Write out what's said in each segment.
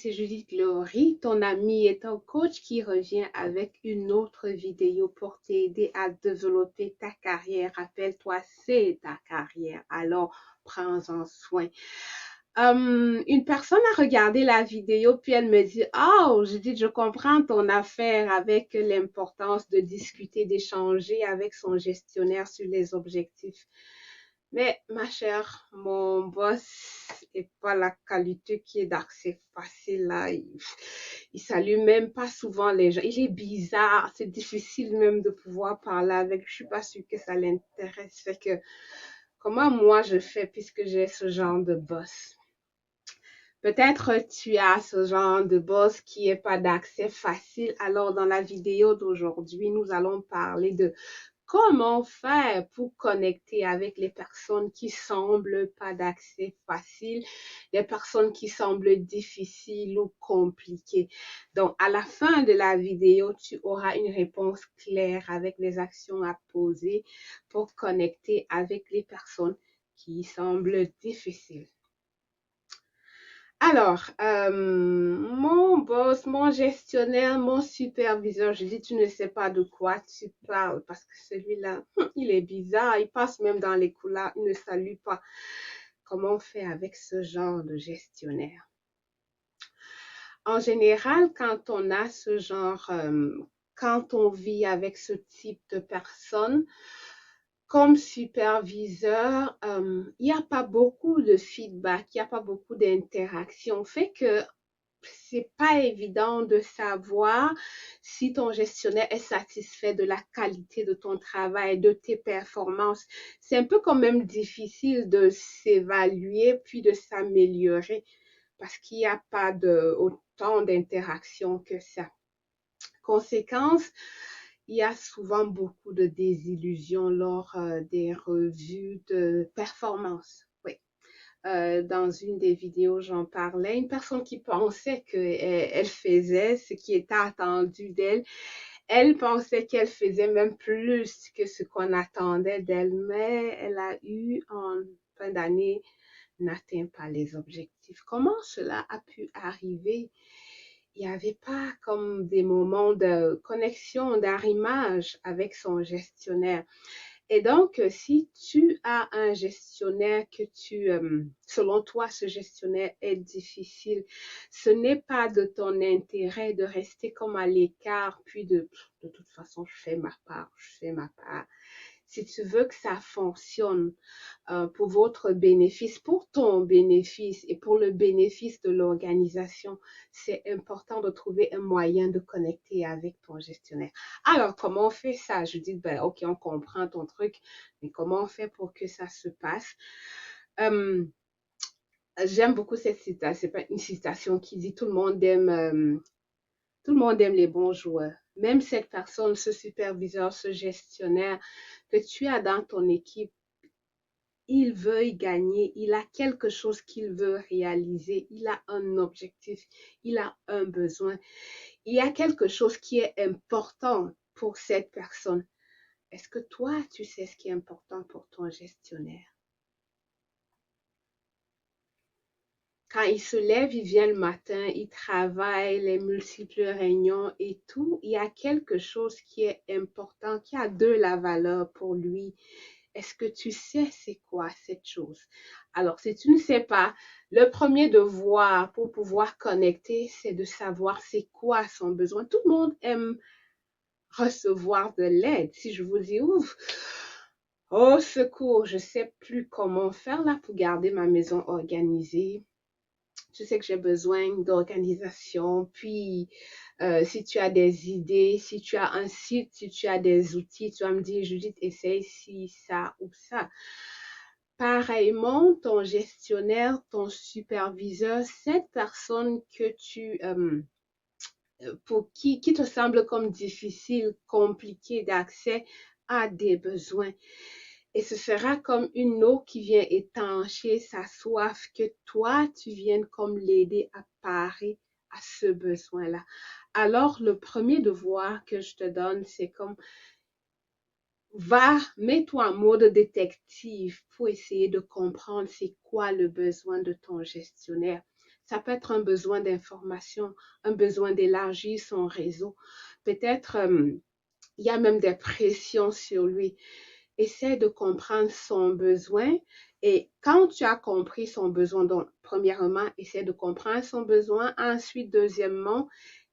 c'est Judith Laurie, ton amie et ton coach qui revient avec une autre vidéo pour t'aider à développer ta carrière. Rappelle-toi, c'est ta carrière, alors prends-en soin. Une personne a regardé la vidéo, puis elle me dit, oh, Judith, je comprends ton affaire avec l'importance de discuter, d'échanger avec son gestionnaire sur les objectifs. Mais ma chère, mon boss est pas la qualité qui est d'accès facile là. Il salue même pas souvent les gens. Il est bizarre. C'est difficile même de pouvoir parler avec. Je suis pas sûre que ça l'intéresse. Fait que comment moi je fais puisque j'ai ce genre de boss? Peut-être tu as ce genre de boss qui est pas d'accès facile. Alors dans la vidéo d'aujourd'hui, nous allons parler de comment faire pour connecter avec les personnes qui semblent pas d'accès facile, les personnes qui semblent difficiles ou compliquées. Donc, à la fin de la vidéo, tu auras une réponse claire avec les actions à poser pour connecter avec les personnes qui semblent difficiles. Alors, mon boss, mon gestionnaire, mon superviseur, je dis, tu ne sais pas de quoi tu parles parce que celui-là, il est bizarre, il passe même dans les couloirs, il ne salue pas. Comment on fait avec ce genre de gestionnaire? En général, quand on a ce genre, quand on vit avec ce type de personne, comme superviseur, il n'y a pas beaucoup de feedback, il n'y a pas beaucoup d'interaction. Fait que c'est pas évident de savoir si ton gestionnaire est satisfait de la qualité de ton travail, de tes performances. C'est un peu quand même difficile de s'évaluer puis de s'améliorer parce qu'il n'y a pas autant d'interaction que ça. Conséquence, il y a souvent beaucoup de désillusions lors des revues de performance. Oui. Dans une des vidéos, j'en parlais, une personne qui pensait qu'elle faisait ce qui était attendu d'elle. Elle pensait qu'elle faisait même plus que ce qu'on attendait d'elle, mais elle a eu en fin d'année n'atteint pas les objectifs. Comment cela a pu arriver? Il n'y avait pas comme des moments de connexion, d'arrimage avec son gestionnaire. Et donc, si tu as un gestionnaire selon toi, ce gestionnaire est difficile, ce n'est pas de ton intérêt de rester comme à l'écart, puis de toute façon, je fais ma part, je fais ma part. Si tu veux que ça fonctionne pour votre bénéfice, pour ton bénéfice et pour le bénéfice de l'organisation, c'est important de trouver un moyen de connecter avec ton gestionnaire. Alors, comment on fait ça? Je dis, ben, OK, on comprend ton truc, mais comment on fait pour que ça se passe? J'aime beaucoup cette citation. C'est pas une citation qui dit tout le monde aime les bons joueurs. Même cette personne, ce superviseur, ce gestionnaire que tu as dans ton équipe, il veut y gagner, il a quelque chose qu'il veut réaliser, il a un objectif, il a un besoin, il y a quelque chose qui est important pour cette personne. Est-ce que toi, tu sais ce qui est important pour ton gestionnaire? Quand il se lève, il vient le matin, il travaille, les multiples réunions et tout, il y a quelque chose qui est important, qui a de la valeur pour lui. Est-ce que tu sais c'est quoi cette chose? Alors, si tu ne sais pas, le premier devoir pour pouvoir connecter, c'est de savoir c'est quoi son besoin. Tout le monde aime recevoir de l'aide. Si je vous dis, ouf, au secours, je sais plus comment faire là pour garder ma maison organisée. Je sais que j'ai besoin d'organisation. Puis, si tu as des idées, si tu as un site, si tu as des outils, tu vas me dire, Judith, essaye ci, ça ou ça. Pareillement, ton gestionnaire, ton superviseur, cette personne pour qui te semble comme difficile, compliqué d'accès, a des besoins. Et ce sera comme une eau qui vient étancher sa soif, que toi, tu viennes comme l'aider à parer à ce besoin-là. Alors, le premier devoir que je te donne, c'est comme, mets-toi en mode détective pour essayer de comprendre c'est quoi le besoin de ton gestionnaire. Ça peut être un besoin d'information, un besoin d'élargir son réseau. Peut-être il y a même des pressions sur lui. Essaie de comprendre son besoin et quand tu as compris son besoin, donc premièrement, essaie de comprendre son besoin. Ensuite, deuxièmement,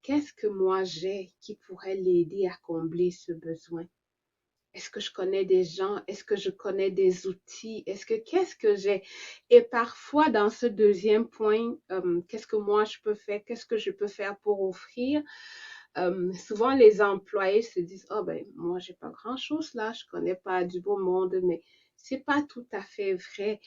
qu'est-ce que moi j'ai qui pourrait l'aider à combler ce besoin? Est-ce que je connais des gens? Est-ce que je connais des outils? Qu'est-ce que j'ai? Et parfois, dans ce deuxième point, qu'est-ce que moi je peux faire? Qu'est-ce que je peux faire pour offrir? Souvent, les employés se disent, oh ben, moi, j'ai pas grand-chose là, je connais pas du beau monde, mais c'est pas tout à fait vrai.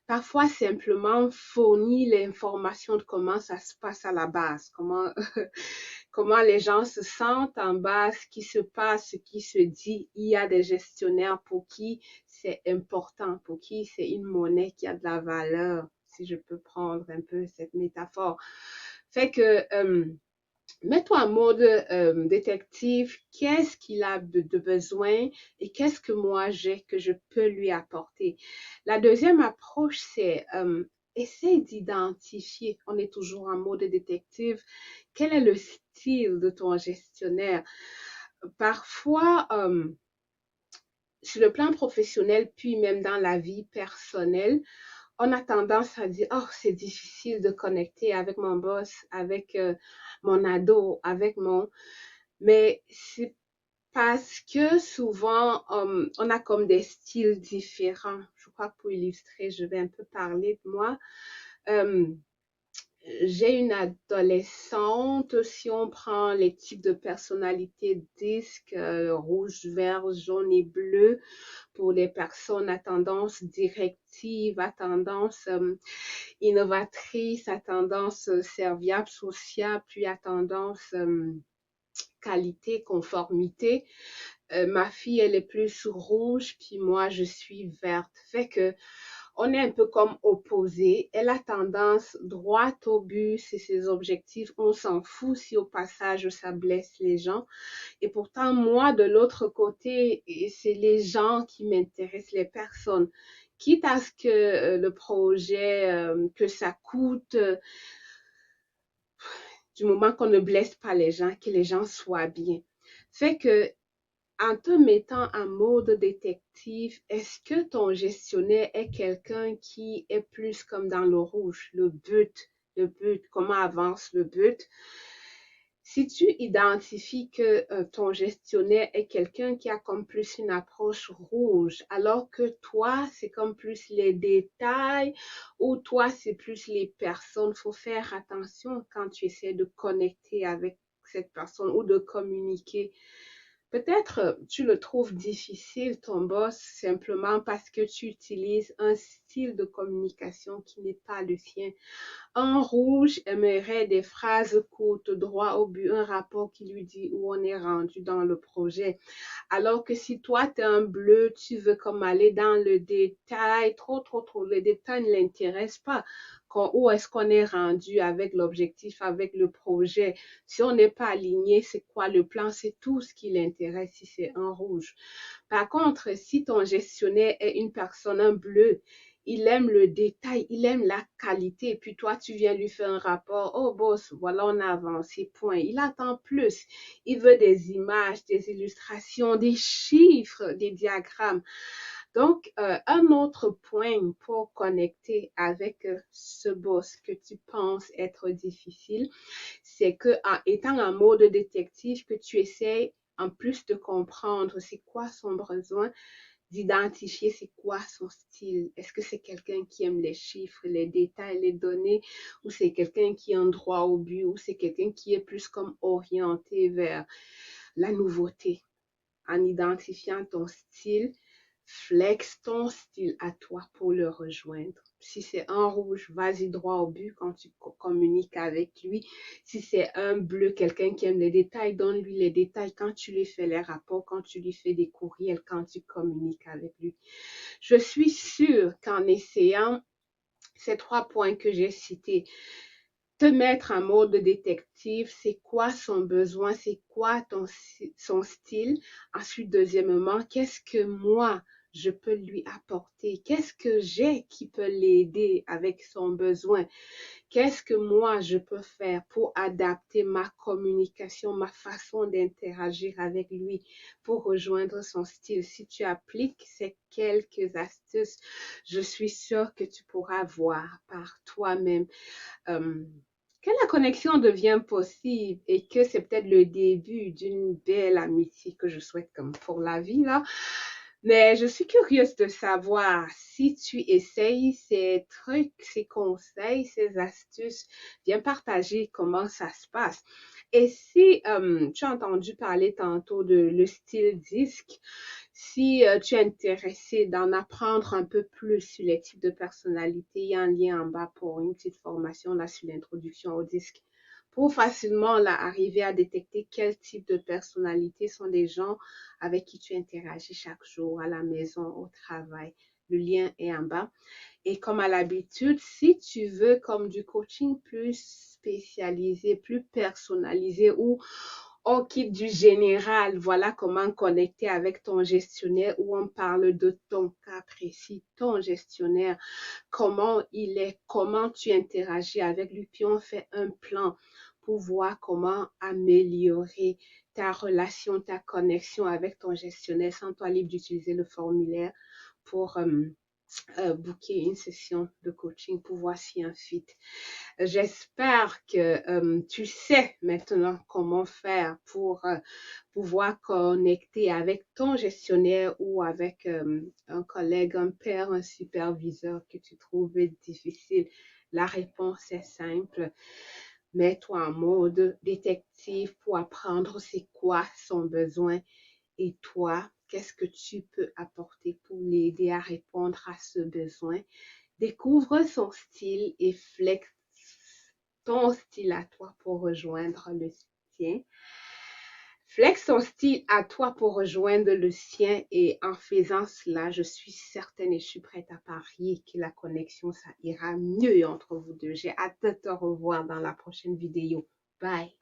Parfois, simplement fournir l'information de comment ça se passe à la base, comment les gens se sentent en base, ce qui se passe, ce qui se dit. Il y a des gestionnaires pour qui c'est important, pour qui c'est une monnaie qui a de la valeur, si je peux prendre un peu cette métaphore. Fait que mets-toi en mode détective, qu'est-ce qu'il a de besoin et qu'est-ce que moi j'ai que je peux lui apporter. La deuxième approche, c'est essayer d'identifier, on est toujours en mode détective, quel est le style de ton gestionnaire. Parfois, sur le plan professionnel, puis même dans la vie personnelle, on a tendance à dire, oh, c'est difficile de connecter avec mon boss, avec mon ado, avec mon... Mais c'est parce que souvent, on a comme des styles différents. Je crois que pour illustrer, je vais un peu parler de moi. Euh, j'ai une adolescente, si on prend les types de personnalités disques, rouge, vert, jaune et bleu, pour les personnes à tendance directive, à tendance innovatrice, à tendance serviable, sociable, puis à tendance qualité, conformité. Ma fille, elle est plus rouge, puis moi, je suis verte. Fait que on est un peu comme opposés. Elle a tendance droite au but, c'est ses objectifs. On s'en fout si au passage ça blesse les gens. Et pourtant, moi, de l'autre côté, c'est les gens qui m'intéressent, les personnes. Quitte à ce que le projet, que ça coûte, du moment qu'on ne blesse pas les gens, que les gens soient bien. Fait que en te mettant en mode détective, est-ce que ton gestionnaire est quelqu'un qui est plus comme dans le rouge, le but, comment avance le but? Si tu identifies que ton gestionnaire est quelqu'un qui a comme plus une approche rouge, alors que toi, c'est comme plus les détails, ou toi, c'est plus les personnes, il faut faire attention quand tu essaies de connecter avec cette personne ou de communiquer. Peut-être tu le trouves difficile, ton boss, simplement parce que tu utilises un style de communication qui n'est pas le sien. Un rouge aimerait des phrases courtes, droit au but, un rapport qui lui dit où on est rendu dans le projet. Alors que si toi, tu es un bleu, tu veux comme aller dans le détail, trop, le détail ne l'intéresse pas. Où est-ce qu'on est rendu avec l'objectif, avec le projet? Si on n'est pas aligné, c'est quoi le plan? C'est tout ce qui l'intéresse si c'est un rouge. Par contre, si ton gestionnaire est une personne, un bleu, il aime le détail, il aime la qualité. Et puis toi, tu viens lui faire un rapport. Oh, boss, voilà, on a avancé, point. Il attend plus. Il veut des images, des illustrations, des chiffres, des diagrammes. Donc, un autre point pour connecter avec ce boss que tu penses être difficile, c'est que en étant en mode détective, que tu essaies en plus de comprendre c'est quoi son besoin, d'identifier c'est quoi son style. Est-ce que c'est quelqu'un qui aime les chiffres, les détails, les données, ou c'est quelqu'un qui est en droit au but, ou c'est quelqu'un qui est plus comme orienté vers la nouveauté. En identifiant ton style, flex ton style à toi pour le rejoindre. Si c'est un rouge, vas-y droit au but quand tu communiques avec lui. Si c'est un bleu, quelqu'un qui aime les détails, donne-lui les détails quand tu lui fais les rapports, quand tu lui fais des courriels, quand tu communiques avec lui. Je suis sûre qu'en essayant ces 3 points que j'ai cités, te mettre en mode détective, c'est quoi son besoin, c'est quoi son style. Ensuite, deuxièmement, qu'est-ce que moi, je peux lui apporter? Qu'est-ce que j'ai qui peut l'aider avec son besoin? Qu'est-ce que moi je peux faire pour adapter ma communication, ma façon d'interagir avec lui pour rejoindre son style? Si tu appliques ces quelques astuces, je suis sûre que tu pourras voir par toi-même euh, que la connexion devient possible et que c'est peut-être le début d'une belle amitié que je souhaite comme pour la vie là. Mais je suis curieuse de savoir si tu essayes ces trucs, ces conseils, ces astuces, viens partager comment ça se passe. Et si tu as entendu parler tantôt de le style disque, si tu es intéressé d'en apprendre un peu plus sur les types de personnalités, il y a un lien en bas pour une petite formation là sur l'introduction au disque pour facilement là, arriver à détecter quel type de personnalité sont les gens avec qui tu interagis chaque jour, à la maison, au travail. Le lien est en bas. Et comme à l'habitude, si tu veux comme du coaching plus spécialisé, plus personnalisé ou on quitte du général, voilà comment connecter avec ton gestionnaire où on parle de ton cas précis, ton gestionnaire, comment il est, comment tu interagis avec lui, puis on fait un plan pour voir comment améliorer ta relation, ta connexion avec ton gestionnaire sans toi libre d'utiliser le formulaire pour booker une session de coaching pour voir si un fit. J'espère que tu sais maintenant comment faire pour pouvoir connecter avec ton gestionnaire ou avec un collègue, un père, un superviseur que tu trouvais difficile. La réponse est simple. Mets-toi en mode détective pour apprendre c'est quoi son besoin et toi, qu'est-ce que tu peux apporter pour l'aider à répondre à ce besoin. Découvre son style et flex ton style à toi pour rejoindre le sien. Flex ton style à toi pour rejoindre le sien et en faisant cela, je suis certaine et je suis prête à parier que la connexion, ça ira mieux entre vous deux. J'ai hâte de te revoir dans la prochaine vidéo. Bye!